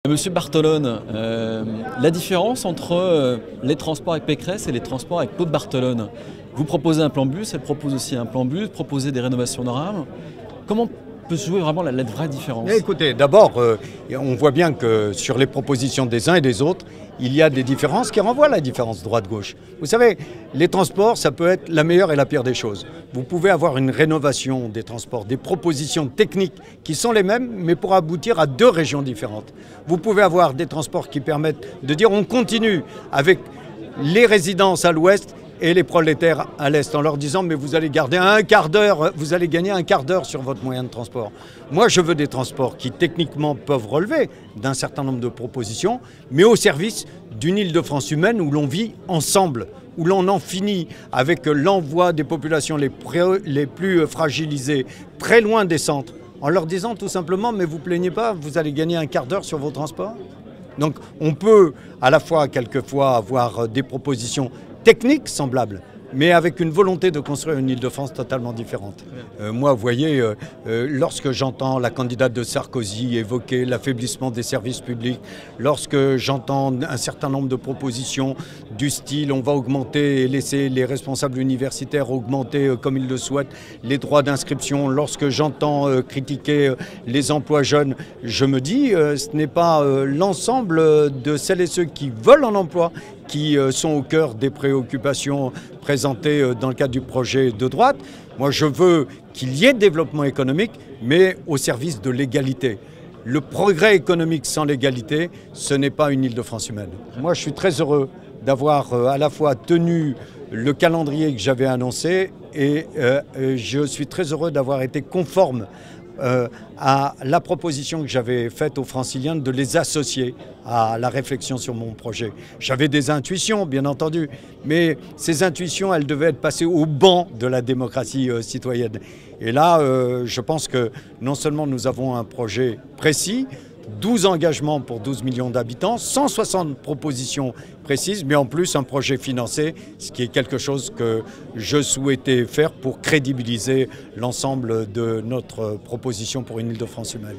Monsieur Bartolone, la différence entre les transports avec Pécresse et les transports avec Claude Bartolone. Vous proposez un plan bus, elle propose aussi un plan bus, proposez des rénovations de rames. Comment peut se jouer vraiment la vraie différence? Écoutez, d'abord, on voit bien que sur les propositions des uns et des autres, il y a des différences qui renvoient à la différence droite-gauche. Vous savez, les transports, ça peut être la meilleure et la pire des choses. Vous pouvez avoir une rénovation des transports, des propositions techniques qui sont les mêmes, mais pour aboutir à deux régions différentes. Vous pouvez avoir des transports qui permettent de dire on continue avec les résidences à l'ouest et les prolétaires à l'Est, en leur disant mais vous allez garder un quart d'heure, vous allez gagner un quart d'heure sur votre moyen de transport. Moi je veux des transports qui techniquement peuvent relever d'un certain nombre de propositions, mais au service d'une Île-de-France humaine où l'on vit ensemble, où l'on en finit avec l'envoi des populations les plus fragilisées, très loin des centres, en leur disant tout simplement mais vous plaignez pas, vous allez gagner un quart d'heure sur vos transports. Donc on peut à la fois quelquefois avoir des propositions techniques semblables, mais avec une volonté de construire une Île-de-France totalement différente. Moi, vous voyez, lorsque j'entends la candidate de Sarkozy évoquer l'affaiblissement des services publics, lorsque j'entends un certain nombre de propositions du style on va augmenter et laisser les responsables universitaires augmenter comme ils le souhaitent les droits d'inscription, lorsque j'entends critiquer les emplois jeunes, je me dis ce n'est pas l'ensemble de celles et ceux qui veulent un emploi qui sont au cœur des préoccupations présentées dans le cadre du projet de droite. Moi, je veux qu'il y ait développement économique, mais au service de l'égalité. Le progrès économique sans l'égalité, ce n'est pas une Île-de-France humaine. Moi, je suis très heureux d'avoir à la fois tenu le calendrier que j'avais annoncé et je suis très heureux d'avoir été conforme à la proposition que j'avais faite aux Franciliens de les associer à la réflexion sur mon projet. J'avais des intuitions, bien entendu, mais ces intuitions, elles devaient être passées au banc de la démocratie citoyenne. Et là, je pense que non seulement nous avons un projet précis, 12 engagements pour 12 millions d'habitants, 160 propositions précises, mais en plus un projet financé, ce qui est quelque chose que je souhaitais faire pour crédibiliser l'ensemble de notre proposition pour une Île-de-France humaine.